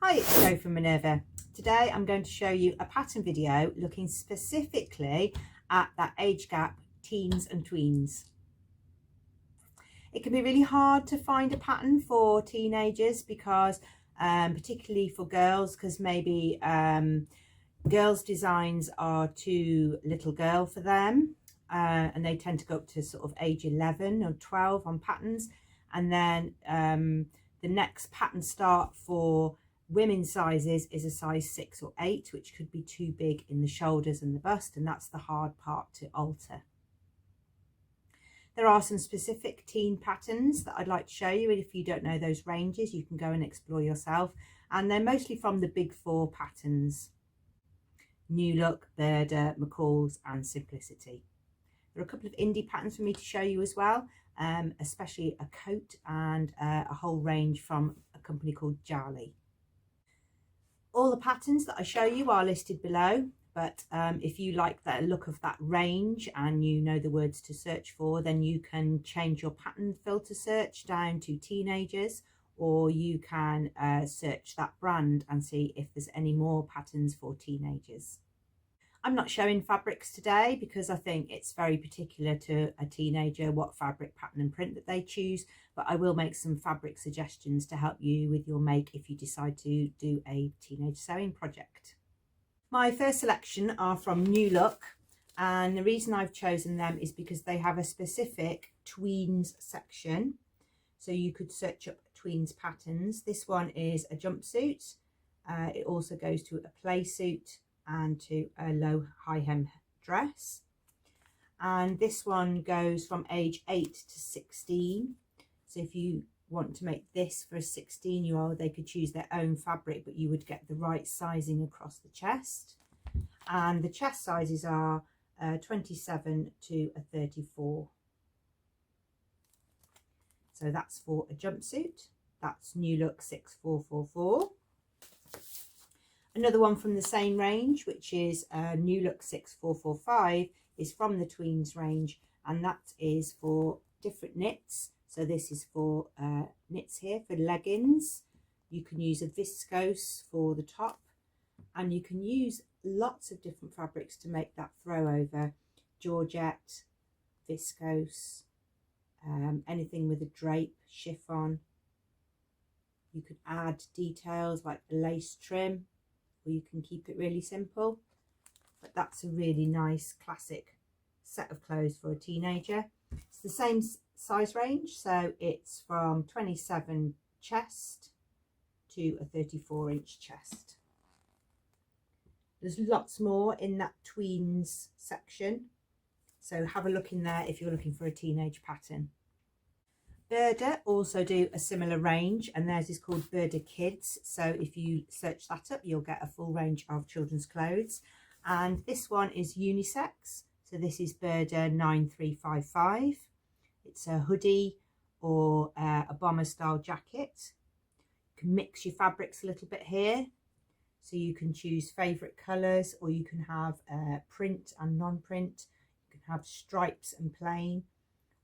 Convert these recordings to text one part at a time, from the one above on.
Hi, it's Jo from Minerva. Today I'm going to show you a pattern video looking specifically at that age gap, teens and tweens. It can be really hard to find a pattern for teenagers because particularly for girls, because maybe girls' designs are too little girl for them, and they tend to go up to sort of age 11 or 12 on patterns, and then the next pattern start for women's sizes is a size 6 or 8, which could be too big in the shoulders and the bust, and that's the hard part to alter. There are some specific teen patterns that I'd like to show you, and if you don't know those ranges, you can go and explore yourself, and they're mostly from the big 4 patterns: New Look, Berda, McCall's and Simplicity. There are a couple of indie patterns for me to show you as well, especially a coat and a whole range from a company called Jali. All the patterns that I show you are listed below, but if you like the look of that range and you know the words to search for, then you can change your pattern filter search down to teenagers, or you can search that brand and see if there's any more patterns for teenagers. I'm not showing fabrics today because I think it's very particular to a teenager what fabric, pattern and print that they choose, but I will make some fabric suggestions to help you with your make if you decide to do a teenage sewing project. My first selection are from New Look, and the reason I've chosen them is because they have a specific tweens section, so you could search up tweens patterns. This one is a jumpsuit. It also goes to a play suit and to a low high hem dress, and this one goes from age 8 to 16. So if you want to make this for a 16-year-old, they could choose their own fabric, but you would get the right sizing across the chest, and the chest sizes are 27 to a 34. So that's for a jumpsuit. That's New Look 6444. Another one from the same range, which is New Look 6445, is from the tweens range, and that is for different knits. So this is for knits here for leggings. You can use a viscose for the top, and you can use lots of different fabrics to make that throw over. Georgette, viscose, anything with a drape, chiffon. You could add details like a lace trim, or you can keep it really simple, but that's a really nice classic set of clothes for a teenager. It's the same size range, so it's from 27 chest to a 34-inch chest. There's lots more in that tweens section, so have a look in there if you're looking for a teenage pattern. Berda also do a similar range, and theirs is called Berda Kids, so if you search that up you'll get a full range of children's clothes, and this one is unisex. So this is Berda 9355. It's a hoodie or a bomber style jacket. You can mix your fabrics a little bit here, so you can choose favourite colours, or you can have print and non-print. You can have stripes and plain,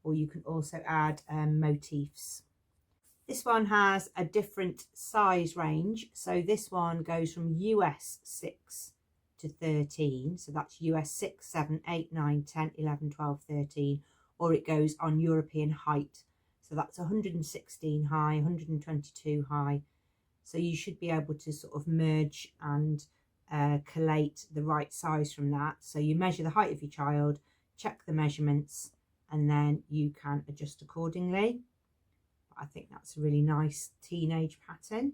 or you can also add motifs. This one has a different size range, so this one goes from US 6 to 13, so that's US 6, 7, 8, 9, 10, 11, 12, 13, or it goes on European height, so that's 116 high, 122 high, so you should be able to sort of merge and collate the right size from that. So you measure the height of your child, check the measurements, and then you can adjust accordingly. I think that's a really nice teenage pattern.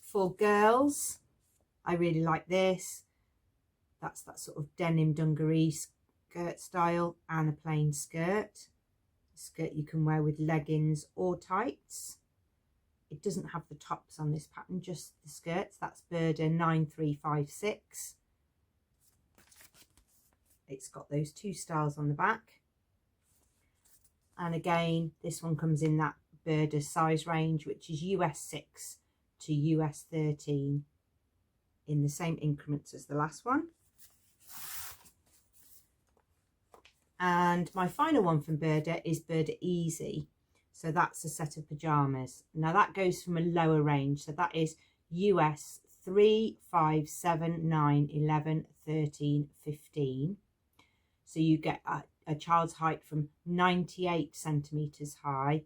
For girls, I really like this. That's that sort of denim dungaree skirt style and a plain skirt. A skirt you can wear with leggings or tights. It doesn't have the tops on this pattern, just the skirts. That's Berda 9356. It's got those 2 styles on the back, and again this one comes in that Berda size range, which is US 6 to US 13, in the same increments as the last one. And my final one from Berda is Berda Easy. So that's a set of pyjamas. Now that goes from a lower range. So that is US 3, 5, 7, 9, 11, 13, 15. So you get a child's height from 98 centimetres high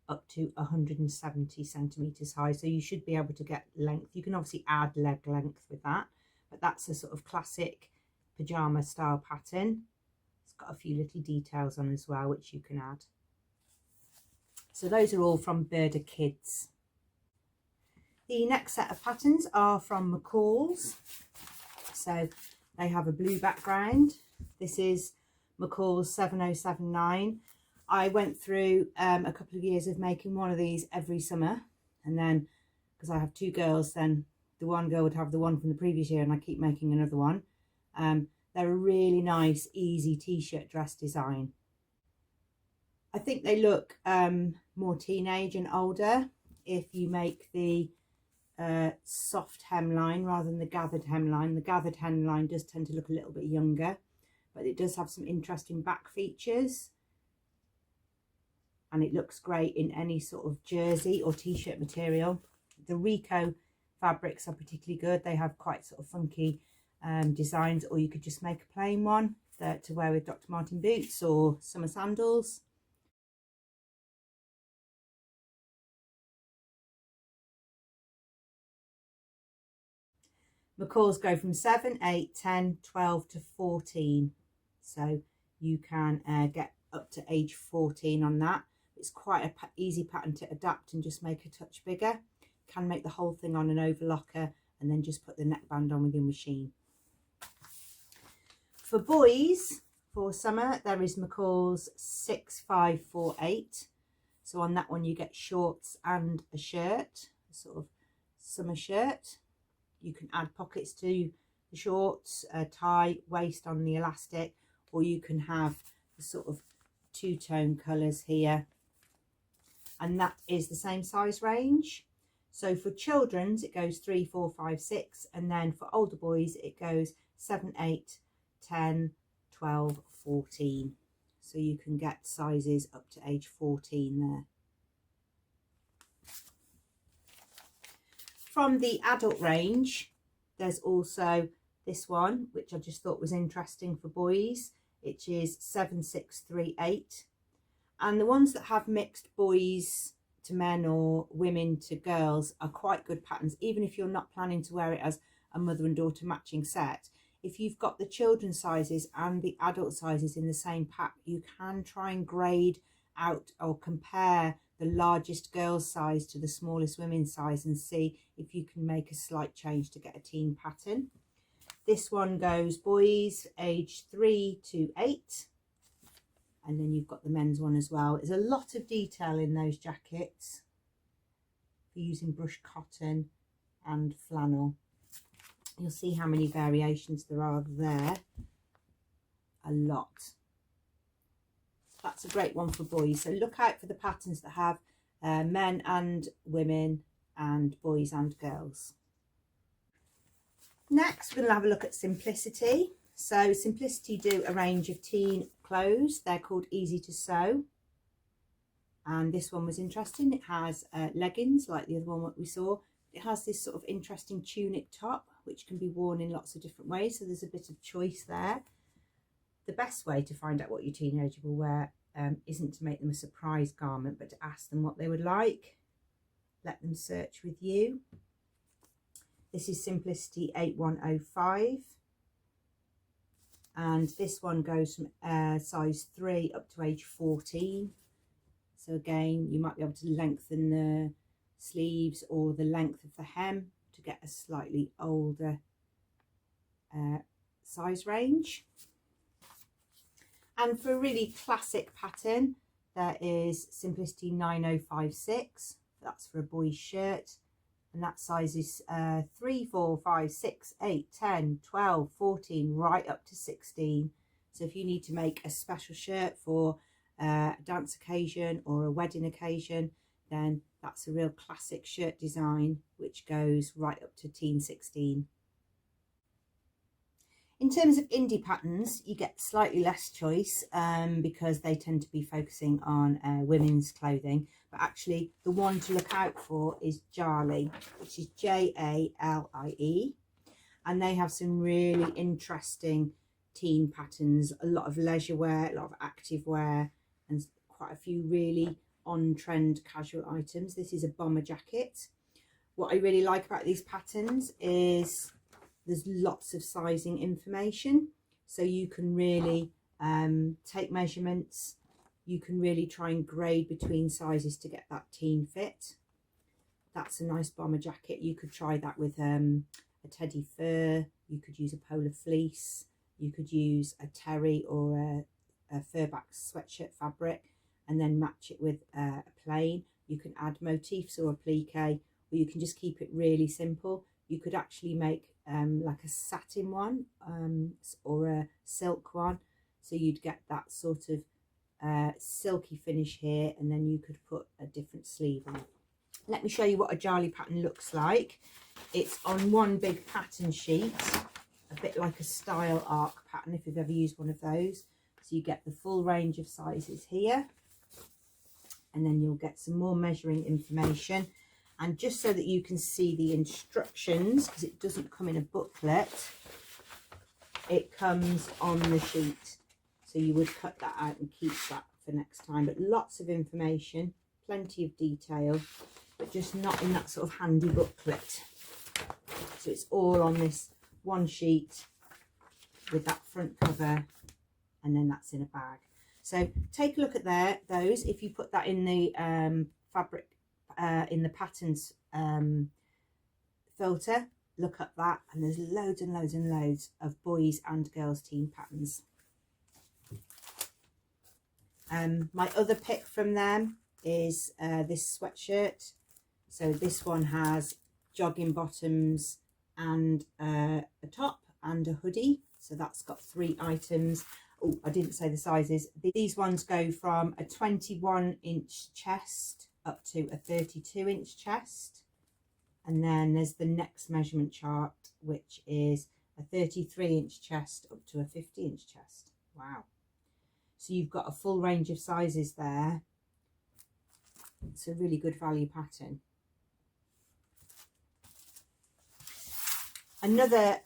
up to 170 centimetres high. So you should be able to get length. You can obviously add leg length with that, but that's a sort of classic pyjama style pattern. It's got a few little details on as well, which you can add. So those are all from Burda Kids. The next set of patterns are from McCall's. So they have a blue background. This is McCall's 7079. I went through a couple of years of making one of these every summer, and then because I have two girls, then the one girl would have the one from the previous year and I keep making another one. They're a really nice, easy t-shirt dress design. I think they look more teenage and older if you make the soft hemline rather than the gathered hemline. The gathered hemline does tend to look a little bit younger, but it does have some interesting back features, and it looks great in any sort of jersey or t-shirt material. The Rico fabrics are particularly good. They have quite sort of funky designs, or you could just make a plain one to wear with Dr. Martin boots or summer sandals. McCall's go from 7, 8, 10, 12 to 14. So you can get up to age 14 on that. It's quite an easy pattern to adapt and just make a touch bigger. Can make the whole thing on an overlocker and then just put the neckband on with your machine. For boys, for summer, there is McCall's 6548. So on that one you get shorts and a shirt, a sort of summer shirt. You can add pockets to the shorts, a tie, waist on the elastic, or you can have the sort of two-tone colours here. And that is the same size range. So for children's, it goes 3, 4, 5, 6. And then for older boys, it goes 7, 8, 10, 12, 14. So you can get sizes up to age 14 there. From the adult range, there's also this one, which I just thought was interesting for boys, which is 7638. And the ones that have mixed boys to men or women to girls are quite good patterns, even if you're not planning to wear it as a mother and daughter matching set. If you've got the children's sizes and the adult sizes in the same pack, you can try and grade out or compare the largest girl's size to the smallest women's size and see if you can make a slight change to get a teen pattern. This one goes boys age 3 to 8. And then you've got the men's one as well. There's a lot of detail in those jackets for using brushed cotton and flannel. You'll see how many variations there are there. A lot. That's a great one for boys. So look out for the patterns that have men and women and boys and girls. Next, we're going to have a look at Simplicity. So Simplicity do a range of teen clothes. They're called Easy to Sew. And this one was interesting. It has leggings like the other one that we saw. It has this sort of interesting tunic top, which can be worn in lots of different ways. So there's a bit of choice there. The best way to find out what your teenager will wear isn't to make them a surprise garment, but to ask them what they would like. Let them search with you. This is Simplicity 8105. And this one goes from size 3 up to age 14. So again, you might be able to lengthen the sleeves or the length of the hem to get a slightly older size range. And for a really classic pattern, there is Simplicity 9056. That's for a boy's shirt. And that size is 3, 4, 5, 6, 8, 10, 12, 14, right up to 16. So if you need to make a special shirt for a dance occasion or a wedding occasion, then that's a real classic shirt design, which goes right up to teen 16. In terms of indie patterns, you get slightly less choice because they tend to be focusing on women's clothing. But actually, the one to look out for is Jali, which is Jalie. And they have some really interesting teen patterns, a lot of leisure wear, a lot of active wear, and quite a few really on-trend casual items. This is a bomber jacket. What I really like about these patterns is there's lots of sizing information, so you can really take measurements. You can really try and grade between sizes to get that teen fit. That's a nice bomber jacket. You could try that with a teddy fur. You could use a polar fleece. You could use a terry or a furback sweatshirt fabric and then match it with a plain. You can add motifs or applique, or you can just keep it really simple. You could actually make like a satin one or a silk one, so you'd get that sort of silky finish here, and then you could put a different sleeve on. Let me show you what a Jali pattern looks like. It's on one big pattern sheet, a bit like a style arc pattern if you've ever used one of those. So you get the full range of sizes here, and then you'll get some more measuring information. And just so that you can see the instructions, because it doesn't come in a booklet, it comes on the sheet. So you would cut that out and keep that for next time. But lots of information, plenty of detail, but just not in that sort of handy booklet. So it's all on this one sheet with that front cover, and then that's in a bag. So take a look at those. If you put that in the fabric, in the patterns filter, look up that, and there's loads and loads and loads of boys and girls teen patterns. My other pick from them is this sweatshirt. So this one has jogging bottoms and a top and a hoodie. So that's got 3 items. Oh, I didn't say the sizes. These ones go from a 21-inch chest up to a 32-inch chest. And then there's the next measurement chart, which is a 33-inch chest up to a 50-inch chest. Wow. So you've got a full range of sizes there. It's a really good value pattern. Another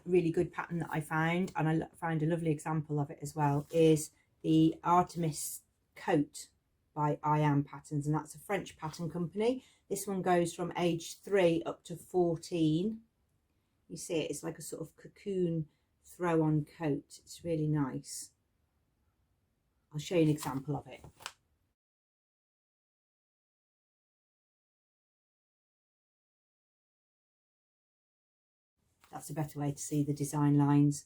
really good pattern that I found, and I found a lovely example of it as well, is the Artemis coat by I Am Patterns, and that's a French pattern company. This one goes from age 3 up to 14. You see it, it's like a sort of cocoon throw-on coat. It's really nice. I'll show you an example of it. That's a better way to see the design lines.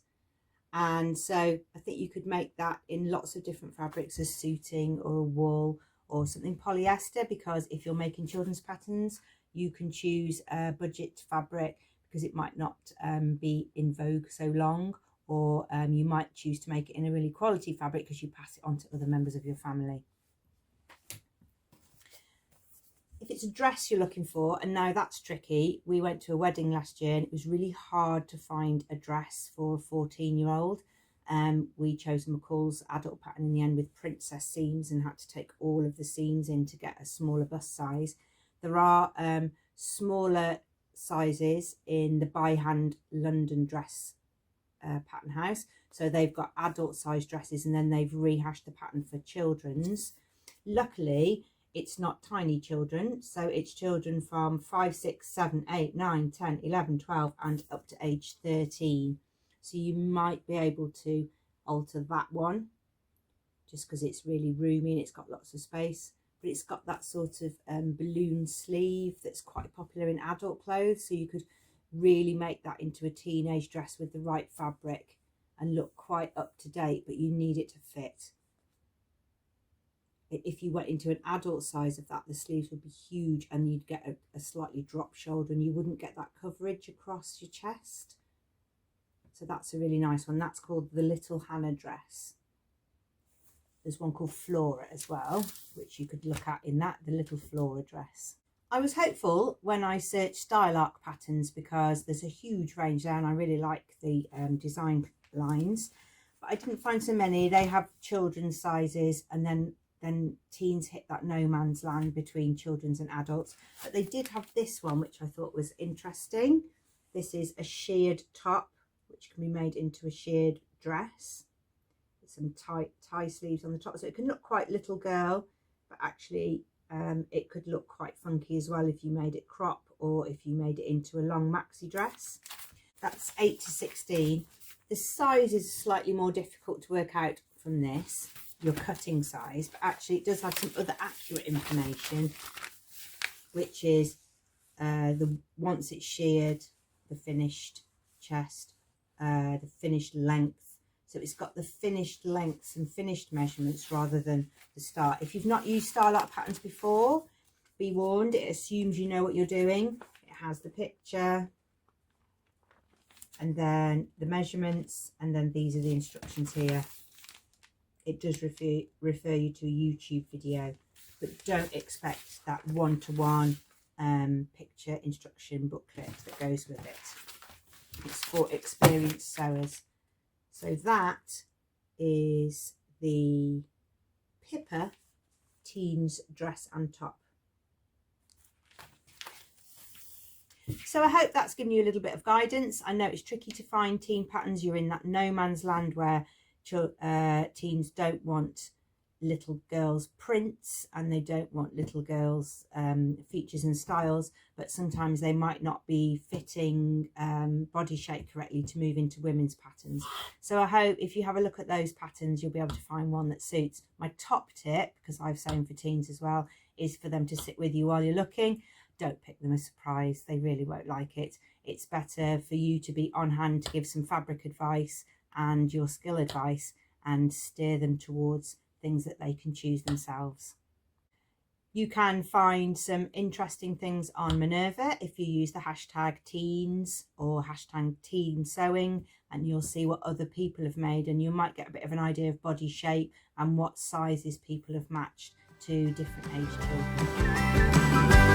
And so I think you could make that in lots of different fabrics, as suiting or a wool or something polyester, because if you're making children's patterns, you can choose a budget fabric because it might not be in vogue so long, or you might choose to make it in a really quality fabric because you pass it on to other members of your family. If it's a dress you're looking for, and now that's tricky, we went to a wedding last year and it was really hard to find a dress for a 14-year-old. We chose McCall's adult pattern in the end with princess seams and had to take all of the seams in to get a smaller bust size. There are smaller sizes in the By Hand London dress pattern house. So they've got adult size dresses and then they've rehashed the pattern for children's. Luckily, it's not tiny children, so it's children from 5, 6, 7, 8, 9, 10, 11, 12 and up to age 13. So you might be able to alter that one just because it's really roomy and it's got lots of space. But it's got that sort of balloon sleeve that's quite popular in adult clothes. So you could really make that into a teenage dress with the right fabric and look quite up to date, but you need it to fit. If you went into an adult size of that, the sleeves would be huge and you'd get a slightly drop shoulder and you wouldn't get that coverage across your chest. So that's a really nice one. That's called the Little Hannah dress. There's one called Flora as well, which you could look at in that, the Little Flora dress. I was hopeful when I searched style arc patterns because there's a huge range there and I really like the design lines, but I didn't find so many. They have children's sizes, and then teens hit that no man's land between children's and adults. But they did have this one, which I thought was interesting. This is a sheared top, which can be made into a sheared dress. Some tie sleeves on the top, so it can look quite little girl, but actually it could look quite funky as well if you made it crop or if you made it into a long maxi dress. That's 8 to 16. The size is slightly more difficult to work out from this, your cutting size, but actually it does have some other accurate information, which is once it's sheared, the finished chest, the finished length. So it's got the finished lengths and finished measurements rather than the start. If you've not used style art patterns before, be warned, it assumes you know what you're doing. It has the picture and then the measurements, and then these are the instructions here. It does refer you to a YouTube video, but don't expect that one-to-one picture instruction booklet that goes with it. It's for experienced sewers. So that is the Pippa Teens Dress and Top. So I hope that's given you a little bit of guidance. I know it's tricky to find teen patterns. You're in that no man's land where teens don't want little girls' prints and they don't want little girls' features and styles, but sometimes they might not be fitting body shape correctly to move into women's patterns. So I hope if you have a look at those patterns, you'll be able to find one that suits. My top tip, because I've sewn for teens as well, is for them to sit with you while you're looking. Don't pick them a surprise, they really won't like it. It's better for you to be on hand to give some fabric advice and your skill advice and steer them towards things that they can choose themselves. You can find some interesting things on Minerva if you use the hashtag teens or hashtag teen sewing, and you'll see what other people have made, and you might get a bit of an idea of body shape and what sizes people have matched to different age children.